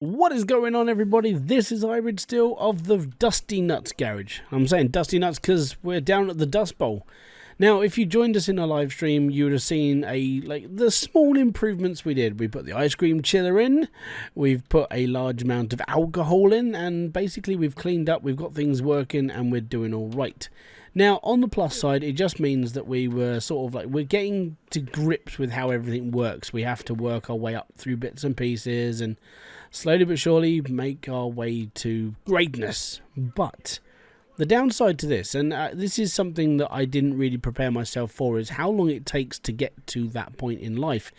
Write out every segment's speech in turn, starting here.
What is going on, everybody? This is Hybridsteel of the Dusty Nuts Garage. I'm saying Dusty Nuts because we're down at the Dust Bowl. Now, if you joined us in our live stream, you would have seen the small improvements we did. We put the ice cream chiller in, we've put a large amount of alcohol in, and basically we've cleaned up, we've got things working, and we're doing all right. Now, on the plus side, it just means that we were we're getting to grips with how everything works. We have to work our way up through bits and pieces and slowly but surely make our way to greatness. But the downside to this, and this is something that I didn't really prepare myself for, is how long it takes to get to that point in life.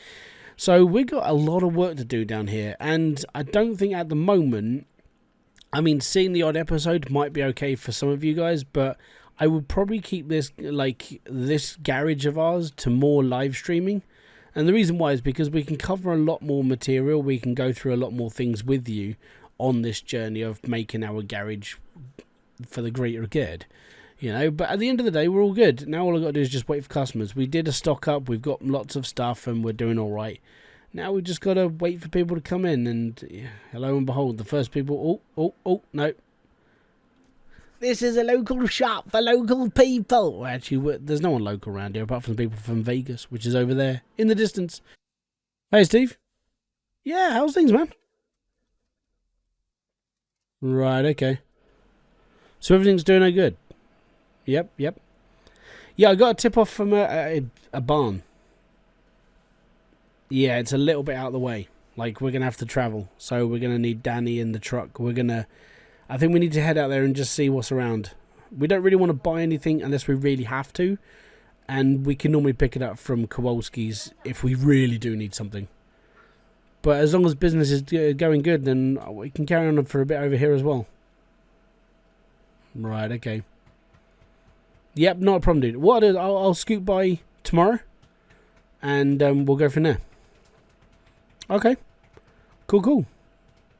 So we've got a lot of work to do down here, and I don't think at the moment, I mean, seeing the odd episode might be okay for some of you guys, but I would probably keep this garage of ours to more live streaming. And the reason why is because we can cover a lot more material, we can go through a lot more things with you on this journey of making our garage for the greater good, you know. But at the end of the day, we're all good. Now all I've got to do is just wait for customers. We did a stock up, we've got lots of stuff, and we're doing all right. Now we've just got to wait for people to come in, and lo and behold, the first people, no. This is a local shop for local people. Well, actually, there's no one local around here apart from the people from Vegas, which is over there in the distance. Hey, Steve. Yeah, how's things, man? Right, okay. So everything's doing okay, good? Yep. Yeah, I got a tip off from a barn. Yeah, it's a little bit out of the way. Like, we're going to have to travel. So we're going to need Danny in the truck. I think we need to head out there and just see what's around. We don't really want to buy anything unless we really have to. And we can normally pick it up from Kowalski's if we really do need something. But as long as business is going good, then we can carry on for a bit over here as well. Right, okay. Yep, not a problem, dude. What I'll do is I'll scoot by tomorrow. And we'll go from there. Okay. Cool.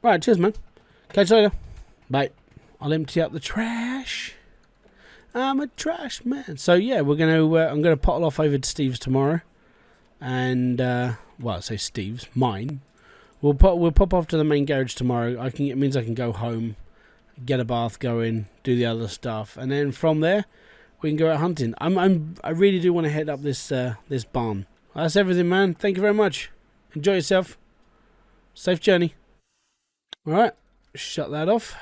Right, cheers, man. Catch you later. Bye. I'll empty out the trash. I'm a trash man. So yeah, we're I'm gonna pottle off over to Steve's tomorrow, and I say Steve's, mine. We'll pop off to the main garage tomorrow. It means I can go home, get a bath going, do the other stuff, and then from there we can go out hunting. I really do want to head up this barn. That's everything, man. Thank you very much. Enjoy yourself. Safe journey. All right, shut that off.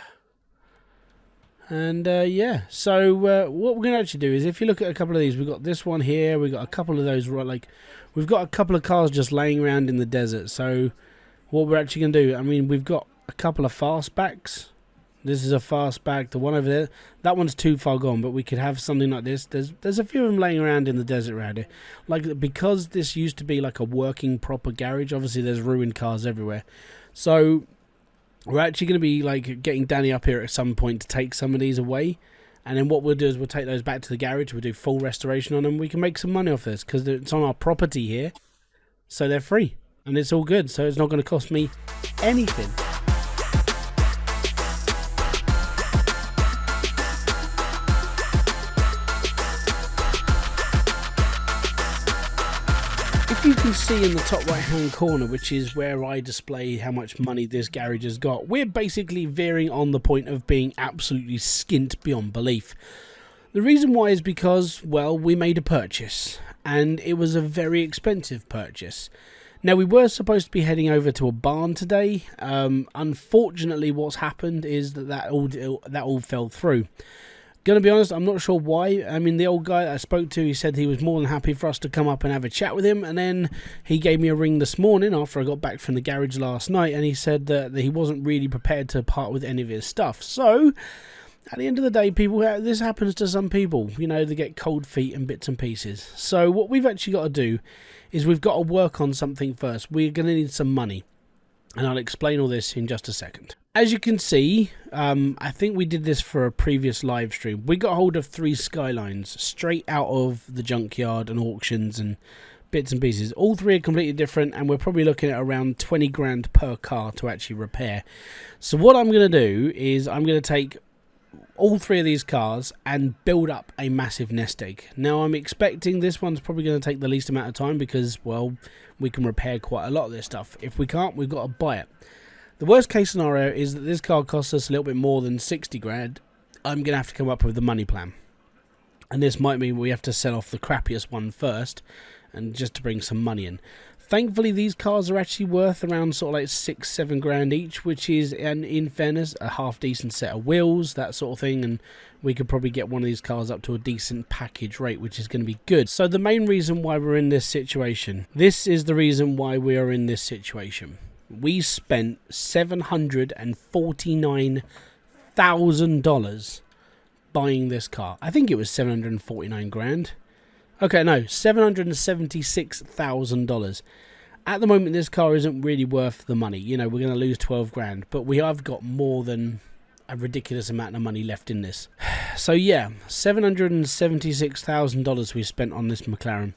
And yeah, so what we're going to actually do is, if you look at a couple of these, we've got this one here, we've got a couple of those, we've got a couple of cars just laying around in the desert. So what we're actually going to do, I mean, we've got a couple of fastbacks. This is a fastback. The one over there, that one's too far gone, but we could have something like this. There's a few of them laying around in the desert around here. Like, because this used to be like a working proper garage, obviously there's ruined cars everywhere. So we're actually going to be getting Danny up here at some point to take some of these away, and then what we'll do is we'll take those back to the garage. We'll do full restoration on them. We can make some money off this because it's on our property here, so they're free and it's all good. So it's not going to cost me anything. You can see in the top right hand corner, which is where I display how much money this garage has got, we're basically veering on the point of being absolutely skint beyond belief. The reason why is because, well, we made a purchase, and it was a very expensive purchase. Now, we were supposed to be heading over to a barn today. Unfortunately, what's happened is that all fell through. Gonna be honest, I'm not sure why. I mean, the old guy I spoke to, he said he was more than happy for us to come up and have a chat with him, and then he gave me a ring this morning after I got back from the garage last night, and he said that he wasn't really prepared to part with any of his stuff. So at the end of the day, people, this happens to some people, you know, they get cold feet and bits and pieces. So what we've actually got to do is we've got to work on something first. We're going to need some money, and I'll explain all this in just a second. As you can see, I think we did this for a previous live stream. We got hold of 3 Skylines straight out of the junkyard and auctions and bits and pieces. All 3 are completely different, and we're probably looking at around 20 grand per car to actually repair. So what I'm going to do is I'm going to take all 3 of these cars and build up a massive nest egg. Now, I'm expecting this one's probably going to take the least amount of time because, well, we can repair quite a lot of this stuff. If we can't, we've got to buy it. The worst case scenario is that this car costs us a little bit more than 60 grand. I'm going to have to come up with the money plan. And this might mean we have to sell off the crappiest one first, and just to bring some money in. Thankfully, these cars are actually worth around sort of like 6-7 grand each, which is, and in fairness, a half decent set of wheels, that sort of thing, and we could probably get one of these cars up to a decent package rate, which is going to be good. So the main reason why we're in this situation, this is the reason why we are in this situation. We spent $749,000 buying this car. I think it was 749 grand. Okay, no, $776,000. At the moment, this car isn't really worth the money. You know, we're going to lose 12 grand, but we have got more than a ridiculous amount of money left in this. So yeah, $776,000 we spent on this McLaren.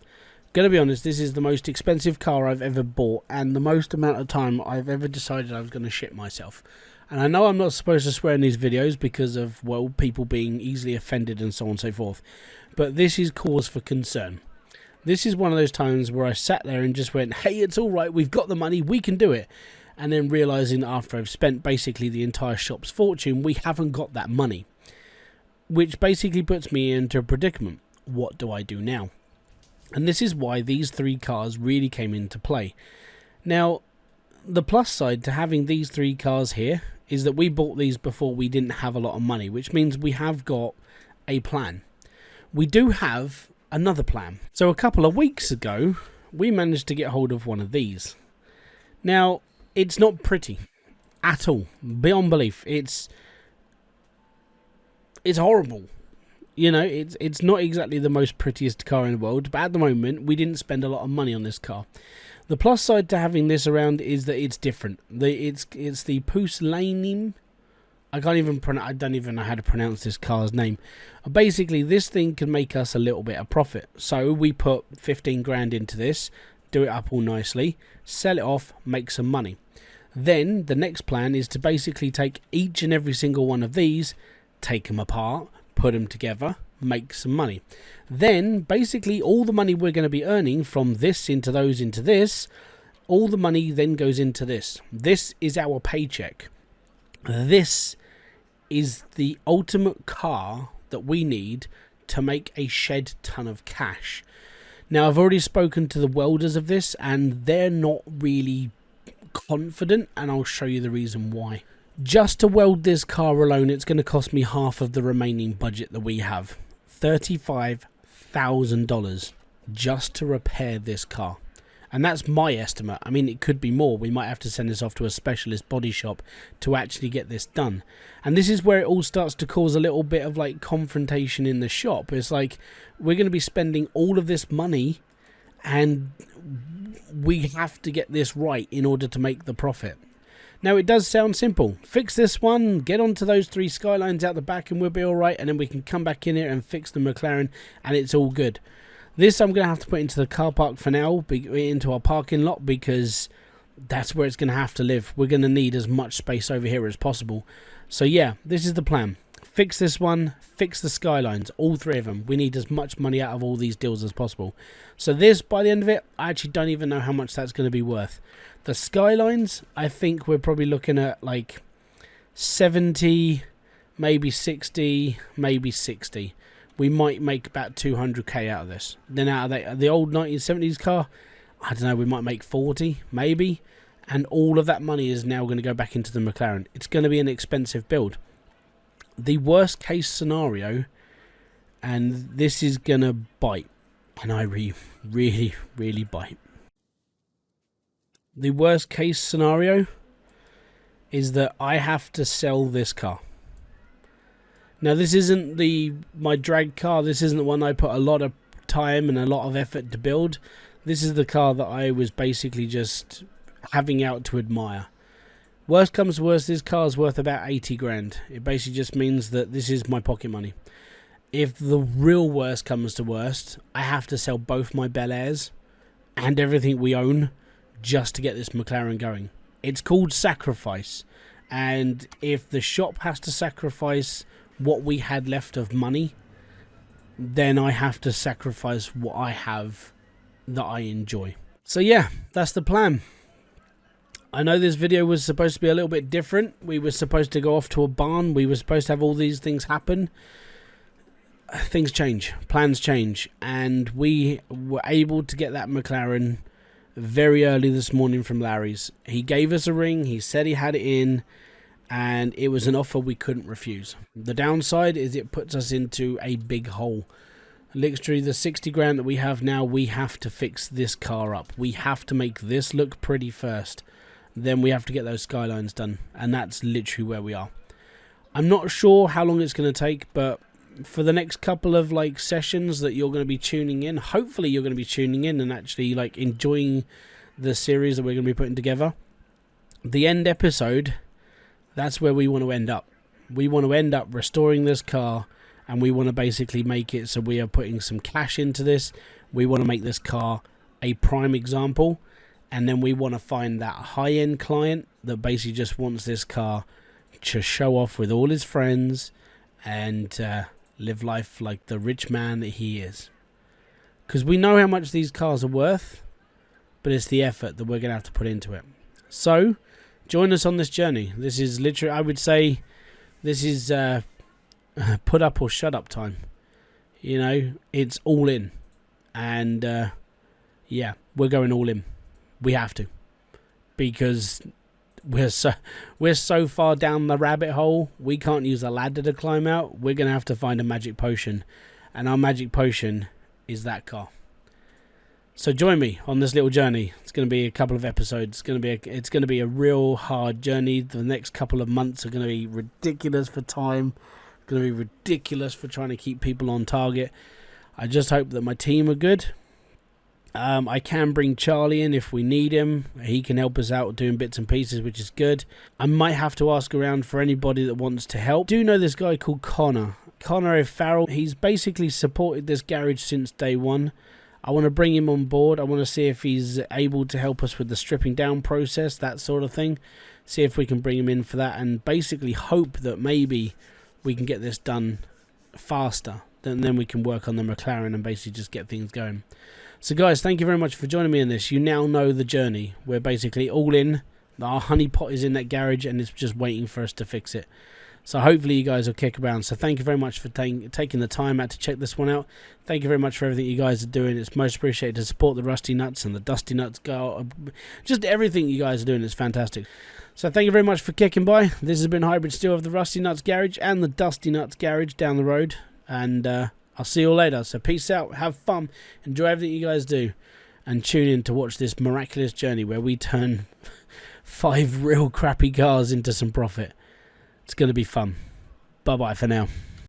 Gonna be honest, this is the most expensive car I've ever bought, and the most amount of time I've ever decided I was going to shit myself. And I know I'm not supposed to swear in these videos because of, well, people being easily offended and so on and so forth. But this is cause for concern. This is one of those times where I sat there and just went, hey, it's all right, we've got the money, we can do it. And then realising that after I've spent basically the entire shop's fortune, we haven't got that money. Which basically puts me into a predicament. What do I do now? And this is why these three cars really came into play. Now, the plus side to having these three cars here is that we bought these before we didn't have a lot of money, which means we have got a plan. We do have another plan. So a couple of weeks ago, we managed to get hold of one of these. Now, it's not pretty at all, beyond belief. It's horrible. You know, it's not exactly the most prettiest car in the world, but at the moment, we didn't spend a lot of money on this car. The plus side to having this around is that it's different. It's the Puslanim. I don't even know how to pronounce this car's name. Basically, this thing can make us a little bit of profit. So we put 15 grand into this, do it up all nicely, sell it off, make some money. Then the next plan is to basically take each and every single one of these, take them apart, put them together, make some money. Then basically all the money we're going to be earning from this into those into this, all the money then goes into this. This is our paycheck. This is the ultimate car that we need to make a shed ton of cash. Now, I've already spoken to the welders of this, and they're not really confident, and I'll show you the reason why. Just to weld this car alone, it's going to cost me half of the remaining budget that we have. $35,000 just to repair this car. And that's my estimate. I mean, it could be more. We might have to send this off to a specialist body shop to actually get this done. And this is where it all starts to cause a little bit of like confrontation in the shop. It's like, we're going to be spending all of this money and we have to get this right in order to make the profit. Now, it does sound simple. Fix this one, get onto those three Skylines out the back and we'll be all right. And then we can come back in here and fix the McLaren and it's all good. This I'm going to have to put into the car park for now, into our parking lot, because that's where it's going to have to live. We're going to need as much space over here as possible. So yeah, this is the plan. Fix this one, fix the Skylines, all three of them. We need as much money out of all these deals as possible. So this, by the end of it, I actually don't even know how much that's going to be worth. The Skylines, I think we're probably looking at like 70, maybe 60, maybe 60. We might make about 200k out of this. Then out of the old 1970s car, I don't know, we might make 40, maybe. And all of that money is now going to go back into the McLaren. It's going to be an expensive build. The worst case scenario, and this is going to bite, and I really bite. The worst case scenario is that I have to sell this car. Now, this isn't my drag car. This isn't the one I put a lot of time and a lot of effort to build. This is the car that I was basically just having out to admire. Worst comes to worst, this car is worth about 80 grand. It basically just means that this is my pocket money. If the real worst comes to worst, I have to sell both my Bel Airs and everything we own just to get this McLaren going. It's called sacrifice. And if the shop has to sacrifice what we had left of money, then I have to sacrifice what I have that I enjoy. So yeah, that's the plan. I know this video was supposed to be a little bit different. We were supposed to go off to a barn. We were supposed to have all these things happen. Things change. Plans change. And we were able to get that McLaren very early this morning from Larry's. He gave us a ring. He said he had it in. And it was an offer we couldn't refuse. The downside is it puts us into a big hole. Literally, the 60 grand that we have now, we have to fix this car up. We have to make this look pretty first. Then we have to get those skylines done, and that's literally where we are. I'm not sure how long it's going to take, but for the next couple of sessions that you're going to be tuning in, hopefully you're going to be tuning in and actually enjoying the series that we're going to be putting together. The end episode, that's where we want to end up. We want to end up restoring this car, and we want to basically make it so we are putting some cash into this. We want to make this car a prime example. And then we want to find that high-end client that basically just wants this car to show off with all his friends and live life like the rich man that he is. Because we know how much these cars are worth, but it's the effort that we're going to have to put into it. So, join us on this journey. This is literally, I would say, this is put up or shut up time. You know, it's all in. And, yeah, we're going all in. We have to, because we're so far down the rabbit hole, we can't use a ladder to climb out. We're going to have to find a magic potion, and our magic potion is that car. So join me on this little journey. It's going to be a couple of episodes. It's going to be a real hard journey. The next couple of months are going to be ridiculous for time. It's going to be ridiculous for trying to keep people on target. I just hope that my team are good. I can bring Charlie in if we need him. He can help us out doing bits and pieces, which is good. I might have to ask around for anybody that wants to help. I do know this guy called Connor O'Farrell. He's basically supported this garage since day one. I want to bring him on board. I want to see if he's able to help us with the stripping down process, that sort of thing. See if we can bring him in for that, and basically hope that maybe we can get this done faster. Then we can work on the McLaren and basically just get things going. So guys, thank you very much for joining me in this. You now know the journey. We're basically all in. Our honeypot is in that garage and it's just waiting for us to fix it. So hopefully you guys will kick around. So thank you very much for taking the time out to check this one out. Thank you very much for everything you guys are doing. It's most appreciated to support the Rusty Nuts and the Dusty Nuts girl. Just everything you guys are doing is fantastic. So thank you very much for kicking by. This has been Hybridsteel of the Rusty Nuts Garage and the Dusty Nuts Garage down the road. And I'll see you all later. So peace out, have fun, enjoy everything you guys do, and tune in to watch this miraculous journey where we turn 5 real crappy cars into some profit. It's going to be fun. Bye-bye for now.